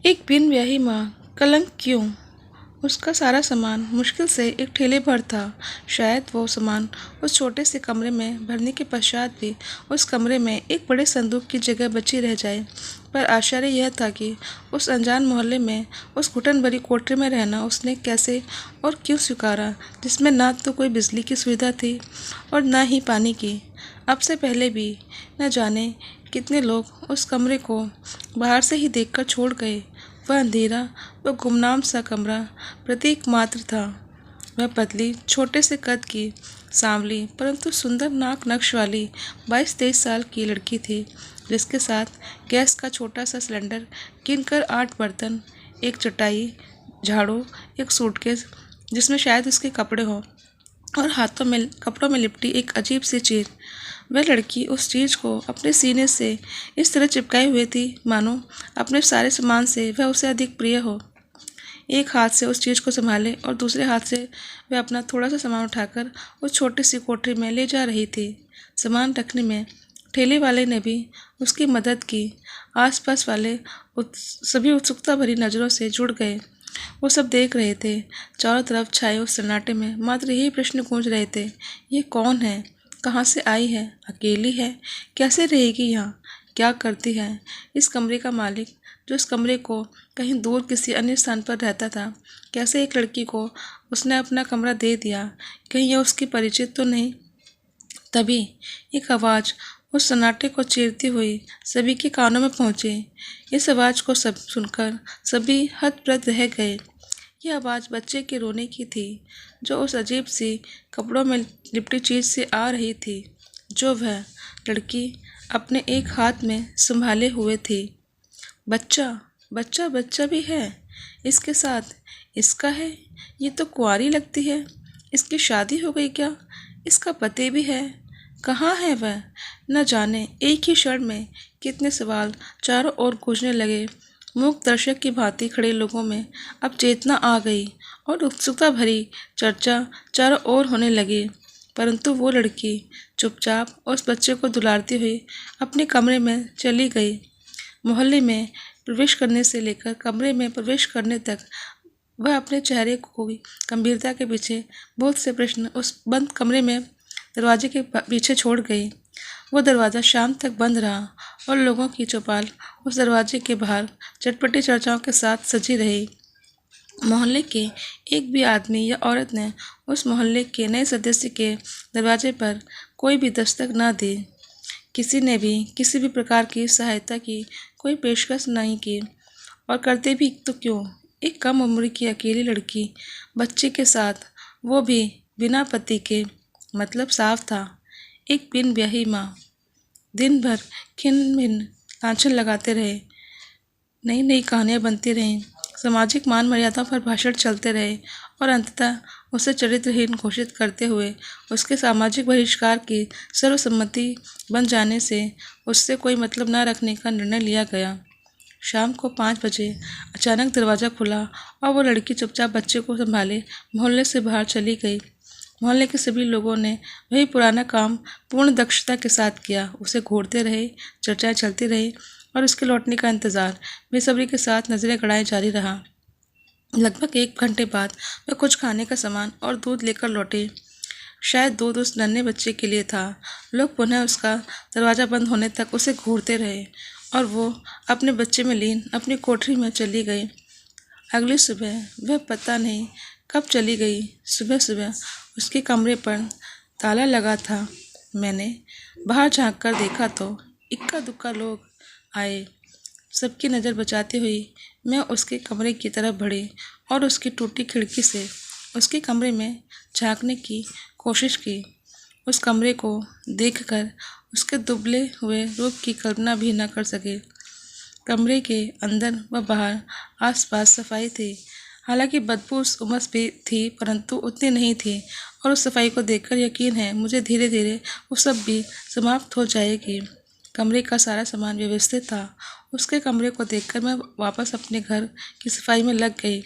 एक बिन ब्याही माँ, कलंक क्यों? उसका सारा सामान मुश्किल से एक ठेले भर था। शायद वो सामान उस छोटे से कमरे में भरने के पश्चात भी उस कमरे में एक बड़े संदूक की जगह बची रह जाए। पर आश्चर्य यह था कि उस अनजान मोहल्ले में, उस घुटन भरी कोठरी में रहना उसने कैसे और क्यों स्वीकारा, जिसमें ना तो कोई बिजली की सुविधा थी और न ही पानी की। अब से पहले भी न जाने कितने लोग उस कमरे को बाहर से ही देखकर छोड़ गए। वह अंधेरा, वह गुमनाम सा कमरा प्रतीक मात्र था। वह पतली, छोटे से कद की, सांवली परंतु सुंदर नाक नक्श वाली 22-23 साल की लड़की थी, जिसके साथ गैस का छोटा सा सिलेंडर, गिनकर 8 बर्तन, एक चटाई, झाड़ू, एक सूटकेस जिसमें शायद उसके कपड़े हों, और हाथों में कपड़ों में लिपटी एक अजीब सी चीज। वह लड़की उस चीज को अपने सीने से इस तरह चिपकाए हुए थी मानो अपने सारे सामान से वह उसे अधिक प्रिय हो। एक हाथ से उस चीज को संभाले और दूसरे हाथ से वह अपना थोड़ा सा सामान उठाकर उस छोटी सी कोठरी में ले जा रही थी। सामान रखने में ठेले वाले ने भी उसकी मदद की। आसपास वाले सभी उत्सुकता भरी नजरों से जुड़ गए। वो सब देख रहे थे। चारों तरफ छाए उस सन्नाटे में मात्र यही प्रश्न गूंज रहे थे, ये कौन है? कहाँ से आई है? अकेली है? कैसे रहेगी यहाँ? क्या करती है? इस कमरे का मालिक, जो इस कमरे को कहीं दूर किसी अन्य स्थान पर रहता था, कैसे एक लड़की को उसने अपना कमरा दे दिया? कहीं यह उसकी परिचित तो नहीं? तभी एक आवाज़ उस सन्नाटे को चीरती हुई सभी के कानों में पहुंची। इस आवाज़ को सब सुनकर सभी हतप्रभ रह गए। यह आवाज़ बच्चे के रोने की थी, जो उस अजीब सी कपड़ों में लिपटी चीज़ से आ रही थी, जो वह लड़की अपने एक हाथ में संभाले हुए थी। बच्चा, बच्चा, बच्चा भी है इसके साथ? इसका है? ये तो कुंवारी लगती है। इसकी शादी हो गई क्या? इसका पति भी है? कहाँ है वह? न जाने एक ही क्षण में कितने सवाल चारों ओर गूंजने लगे। मूक दर्शक की भांति खड़े लोगों में अब चेतना आ गई और उत्सुकता भरी चर्चा चारों ओर होने लगी। परंतु वो लड़की चुपचाप उस बच्चे को दुलारती हुई अपने कमरे में चली गई। मोहल्ले में प्रवेश करने से लेकर कमरे में प्रवेश करने तक वह अपने चेहरे को गंभीरता के पीछे बहुत से प्रश्न उस बंद कमरे में दरवाजे के पीछे छोड़ गई। वो दरवाज़ा शाम तक बंद रहा और लोगों की चौपाल उस दरवाजे के बाहर चटपटी चर्चाओं के साथ सजी रही। मोहल्ले के एक भी आदमी या औरत ने उस मोहल्ले के नए सदस्य के दरवाजे पर कोई भी दस्तक न दी। किसी ने भी किसी भी प्रकार की सहायता की कोई पेशकश नहीं की, और करते भी तो क्यों? एक कम उम्र की अकेली लड़की बच्चे के साथ, वो भी बिना पति के। मतलब साफ था, एक बिन ब्याही माँ। दिन भर खिन भिन लांछन लगाते रहे, नई नई कहानियाँ बनती रहीं, सामाजिक मान मर्यादाओं पर भाषण चलते रहे और अंततः उसे चरित्रहीन घोषित करते हुए उसके सामाजिक बहिष्कार की सर्वसम्मति बन जाने से उससे कोई मतलब न रखने का निर्णय लिया गया। शाम को 5 बजे अचानक दरवाज़ा खुला और वो लड़की चुपचाप बच्चे को संभाले मोहल्ले से बाहर चली गई। मोहल्ले के सभी लोगों ने वही पुराना काम पूर्ण दक्षता के साथ किया। उसे घूरते रहे, चर्चाएं चलती रही और उसके लौटने का इंतज़ार बेसब्री के साथ नजरें गड़ाए जारी रहा। लगभग 1 घंटे बाद वे कुछ खाने का सामान और दूध लेकर लौटे। शायद दूध उस नन्हे बच्चे के लिए था। लोग पुनः उसका दरवाज़ा बंद होने तक उसे घूरते रहे और वो अपने बच्चे में लीन अपनी कोठरी में चली गई। अगली सुबह वह पता नहीं कब चली गई। सुबह सुबह उसके कमरे पर ताला लगा था। मैंने बाहर झांक कर देखा तो इक्का दुक्का लोग आए। सबकी नज़र बचाती हुई मैं उसके कमरे की तरफ बढ़ी और उसकी टूटी खिड़की से उसके कमरे में झांकने की कोशिश की। उस कमरे को देखकर उसके दुबले हुए रूप की कल्पना भी न कर सके। कमरे के अंदर व बाहर आसपास सफाई थी। हालांकि बदबू उमस भी थी, परंतु उतनी नहीं थी, और उस सफाई को देखकर यकीन है मुझे धीरे धीरे वो सब भी समाप्त हो जाएगी। कमरे का सारा सामान व्यवस्थित था। उसके कमरे को देखकर मैं वापस अपने घर की सफाई में लग गई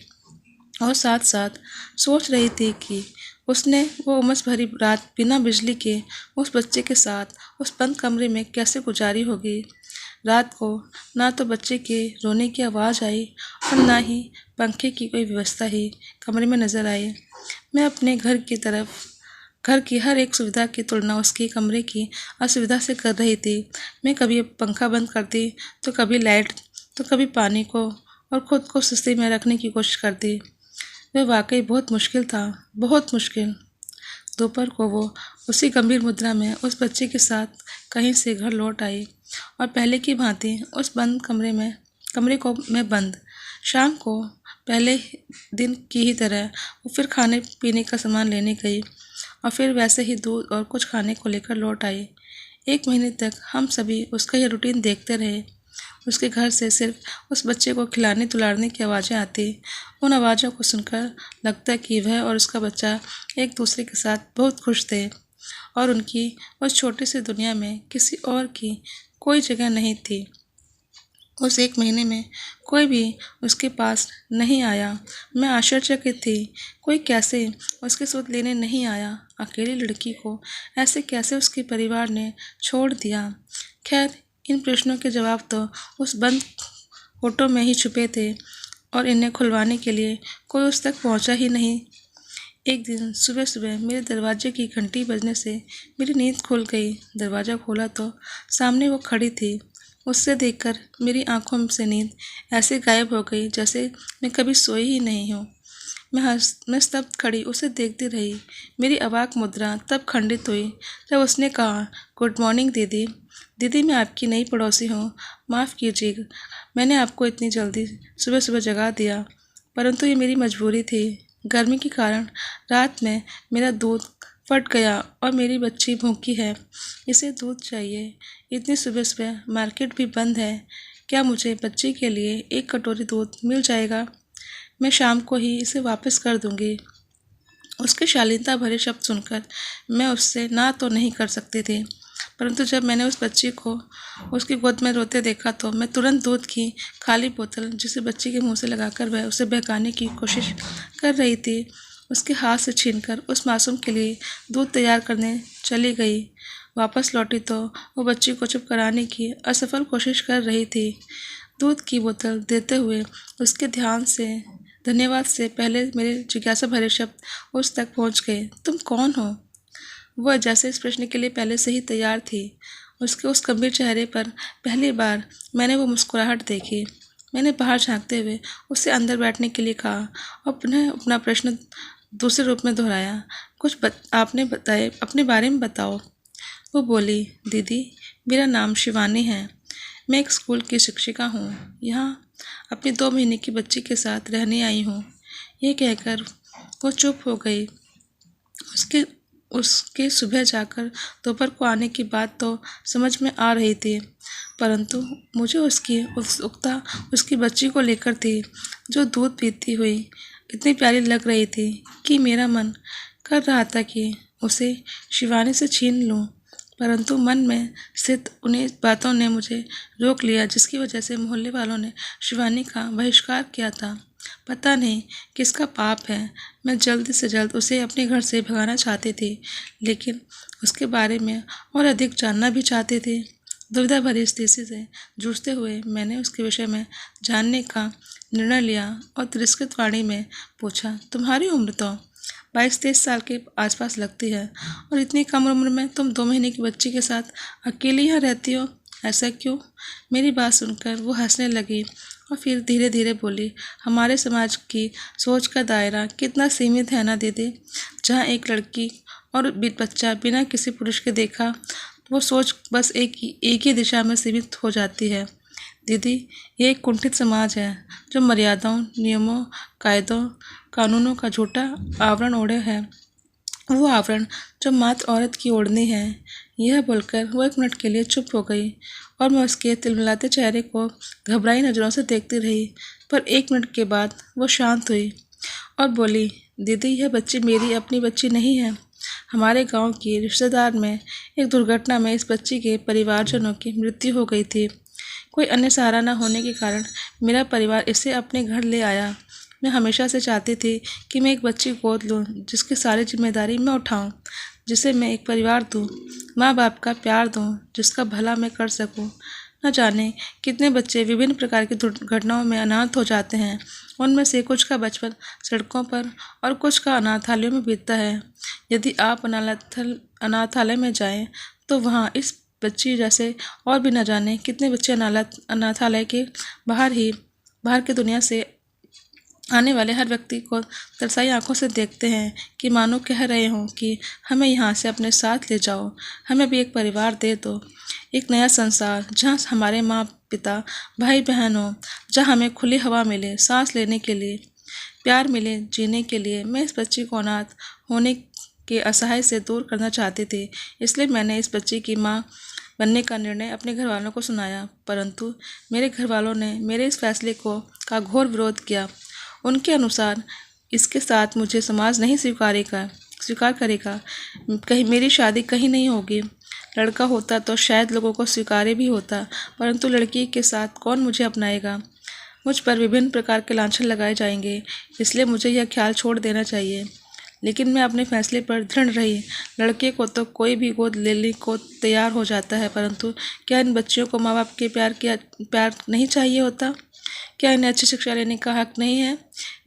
और साथ साथ सोच रही थी कि उसने वो उमस भरी रात बिना बिजली के उस बच्चे के साथ उस बंद कमरे में कैसे गुजारी होगी। रात को ना तो बच्चे के रोने की आवाज़ आई और ना ही पंखे की कोई व्यवस्था ही कमरे में नज़र आई। मैं अपने घर की हर एक सुविधा की तुलना उसके कमरे की असुविधा से कर रही थी। मैं कभी पंखा बंद करती, तो कभी लाइट, तो कभी पानी को, और खुद को सुस्ती में रखने की कोशिश करती। वह वाकई बहुत मुश्किल था, बहुत मुश्किल। दोपहर को वो उसी गंभीर मुद्रा में उस बच्चे के साथ कहीं से घर लौट आई और पहले की भांति उस बंद कमरे को मैं बंद। शाम को पहले दिन की ही तरह वो फिर खाने पीने का सामान लेने गई और फिर वैसे ही दूध और कुछ खाने को लेकर लौट आई। 1 महीने तक हम सभी उसका यह रूटीन देखते रहे। उसके घर से सिर्फ उस बच्चे को खिलाने दुलारने की आवाज़ें आती। उन आवाज़ों को सुनकर लगता कि वह और उसका बच्चा एक दूसरे के साथ बहुत खुश थे और उनकी उस छोटी सी दुनिया में किसी और की कोई जगह नहीं थी। उस 1 महीने में कोई भी उसके पास नहीं आया। मैं आश्चर्यचकित थी, कोई कैसे उसकी सुध लेने नहीं आया। अकेली लड़की को ऐसे कैसे उसके परिवार ने छोड़ दिया। खैर, इन प्रश्नों के जवाब तो उस बंद फोटो में ही छुपे थे और इन्हें खुलवाने के लिए कोई उस तक पहुंचा ही नहीं। एक दिन सुबह सुबह मेरे दरवाजे की घंटी बजने से मेरी नींद खुल गई। दरवाज़ा खोला तो सामने वो खड़ी थी। उससे देखकर मेरी आंखों से नींद ऐसे गायब हो गई जैसे मैं कभी सोई ही नहीं हूँ। मैं स्तब्ध खड़ी उसे देखती रही। मेरी अवाक मुद्रा तब खंडित हुई जब उसने कहा, गुड मॉर्निंग दीदी। दीदी, मैं आपकी नई पड़ोसी हूँ, माफ़ कीजिएगा मैंने आपको इतनी जल्दी सुबह सुबह जगा दिया, परंतु ये मेरी मजबूरी थी। गर्मी के कारण रात में मेरा दूध फट गया और मेरी बच्ची भूखी है, इसे दूध चाहिए। इतनी सुबह सुबह मार्केट भी बंद है, क्या मुझे बच्ची के लिए 1 कटोरी दूध मिल जाएगा? मैं शाम को ही इसे वापस कर दूंगी। उसके शालीनता भरे शब्द सुनकर मैं उससे ना तो नहीं कर सकती थी, परंतु जब मैंने उस बच्ची को उसकी गोद में रोते देखा तो मैं तुरंत दूध की खाली बोतल जिसे बच्ची के मुंह से लगाकर वह उसे बहकाने की कोशिश कर रही थी, उसके हाथ से छीनकर उस मासूम के लिए दूध तैयार करने चली गई। वापस लौटी तो वो बच्ची को चुप कराने की असफल कोशिश कर रही थी। दूध की बोतल देते हुए उसके धन्यवाद से पहले मेरे जिज्ञासा भरे शब्द उस तक पहुंच गए। तुम कौन हो? वह जैसे इस प्रश्न के लिए पहले से ही तैयार थी। उसके उस गंभीर चेहरे पर पहली बार मैंने वो मुस्कुराहट देखी। मैंने बाहर झांकते हुए उससे अंदर बैठने के लिए कहा और पुनः अपना प्रश्न दूसरे रूप में दोहराया, आपने बताए, अपने बारे में बताओ। वो बोली, दीदी, मेरा नाम शिवानी है, मैं एक स्कूल की शिक्षिका हूँ, यहाँ अपनी 2 महीने की बच्ची के साथ रहने आई हूँ। ये कहकर वो चुप हो गई। उसके सुबह जाकर दोपहर को आने की बात तो समझ में आ रही थी, परंतु मुझे उसकी उत्सुकता उसकी बच्ची को लेकर थी, जो दूध पीती हुई इतनी प्यारी लग रही थी कि मेरा मन कर रहा था कि उसे शिवानी से छीन लूं, परंतु मन में स्थित उन्हीं बातों ने मुझे रोक लिया जिसकी वजह से मोहल्ले वालों ने शिवानी का बहिष्कार किया था। पता नहीं किसका पाप है। मैं जल्द से जल्द उसे अपने घर से भगाना चाहती थी, लेकिन उसके बारे में और अधिक जानना भी चाहती थी। दुविधा भरी स्थिति से जूझते हुए मैंने उसके विषय में जानने का निर्णय लिया और तिरस्कृत वाणी में पूछा, तुम्हारी उम्र तो 22-23 साल के आसपास लगती है और इतनी कम उम्र में तुम 2 महीने की बच्ची के साथ अकेली यहाँ रहती हो, ऐसा क्यों? मेरी बात सुनकर वो हंसने लगी और फिर धीरे धीरे बोली, हमारे समाज की सोच का दायरा कितना सीमित है ना दीदी। जहाँ एक लड़की और बच्चा बिना किसी पुरुष के देखा, वो सोच बस एक ही दिशा में सीमित हो जाती है। दीदी, ये एक कुंठित समाज है जो मर्यादाओं, नियमों, कायदों, कानूनों का झूठा आवरण ओढ़े है, वो आवरण जो मात्र औरत की ओढ़नी है। यह बोलकर वो 1 मिनट के लिए चुप हो गई और मैं उसके तिलमिलाते चेहरे को घबराई नज़रों से देखती रही, पर 1 मिनट के बाद वो शांत हुई और बोली, दीदी, यह बच्ची मेरी अपनी बच्ची नहीं है। हमारे गांव की रिश्तेदार में एक दुर्घटना में इस बच्ची के परिवारजनों की मृत्यु हो गई थी। कोई अन्य सहारा न होने के कारण मेरा परिवार इसे अपने घर ले आया। मैं हमेशा से चाहती थी कि मैं एक बच्ची गोद लूँ जिसकी सारी जिम्मेदारी मैं उठाऊँ, जिसे मैं एक परिवार दूँ, माँ बाप का प्यार दूँ, जिसका भला मैं कर सकूँ। न जाने कितने बच्चे विभिन्न प्रकार की दुर्घटनाओं में अनाथ हो जाते हैं। उनमें से कुछ का बचपन सड़कों पर और कुछ का अनाथालयों में बीतता है। यदि आप अनाथालय में जाएं तो वहाँ इस बच्ची जैसे और भी न जाने कितने बच्चे अनाथालय के बाहर की दुनिया से आने वाले हर व्यक्ति को तरसाई आंखों से देखते हैं कि मानो कह रहे हों कि हमें यहाँ से अपने साथ ले जाओ, हमें भी एक परिवार दे दो, एक नया संसार जहाँ हमारे माँ पिता भाई बहन हो, जहाँ हमें खुली हवा मिले सांस लेने के लिए, प्यार मिले जीने के लिए। मैं इस बच्ची को अनाथ होने के असहाय से दूर करना चाहती थी, इसलिए मैंने इस बच्ची की माँ बनने का निर्णय अपने घर वालों को सुनाया, परंतु मेरे घर वालों ने मेरे इस फैसले का घोर विरोध किया। उनके अनुसार इसके साथ मुझे समाज नहीं स्वीकार करेगा, कहीं मेरी शादी कहीं नहीं होगी। लड़का होता तो शायद लोगों को स्वीकार्य भी होता, परंतु लड़की के साथ कौन मुझे अपनाएगा। मुझ पर विभिन्न प्रकार के लांछन लगाए जाएंगे, इसलिए मुझे यह ख्याल छोड़ देना चाहिए। लेकिन मैं अपने फैसले पर दृढ़ रही। लड़के को तो कोई भी गोद लेने को तैयार हो जाता है, परंतु क्या इन बच्चियों को माँ बाप के प्यार नहीं चाहिए होता? क्या इन्हें अच्छी शिक्षा लेने का हक नहीं है?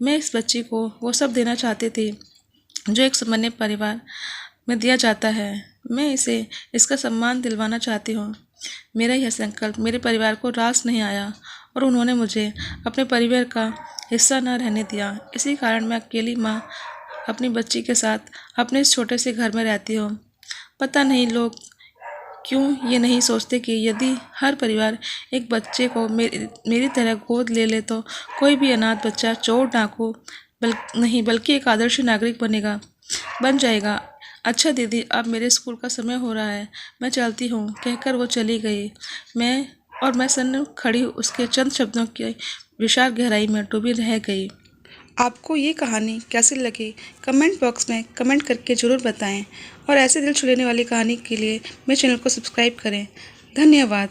मैं इस बच्ची को वो सब देना चाहती थी जो एक सामान्य परिवार में दिया जाता है। मैं इसे इसका सम्मान दिलवाना चाहती हूँ। मेरा यह संकल्प मेरे परिवार को रास नहीं आया और उन्होंने मुझे अपने परिवार का हिस्सा न रहने दिया। इसी कारण मैं अकेली माँ अपनी बच्ची के साथ अपने इस छोटे से घर में रहती हूँ। पता नहीं लोग क्यों ये नहीं सोचते कि यदि हर परिवार एक बच्चे को मेरी तरह गोद ले ले तो कोई भी अनाथ बच्चा चोर डाकू नहीं बल्कि एक आदर्श नागरिक बन जाएगा। अच्छा दीदी, अब मेरे स्कूल का समय हो रहा है, मैं चलती हूँ, कहकर वो चली गई। मैं सन्न खड़ी उसके चंद शब्दों की विशाल गहराई में डूबी रह गई। आपको ये कहानी कैसी लगी कमेंट बॉक्स में कमेंट करके ज़रूर बताएं और ऐसे दिल छू लेने वाली कहानी के लिए मेरे चैनल को सब्सक्राइब करें। धन्यवाद।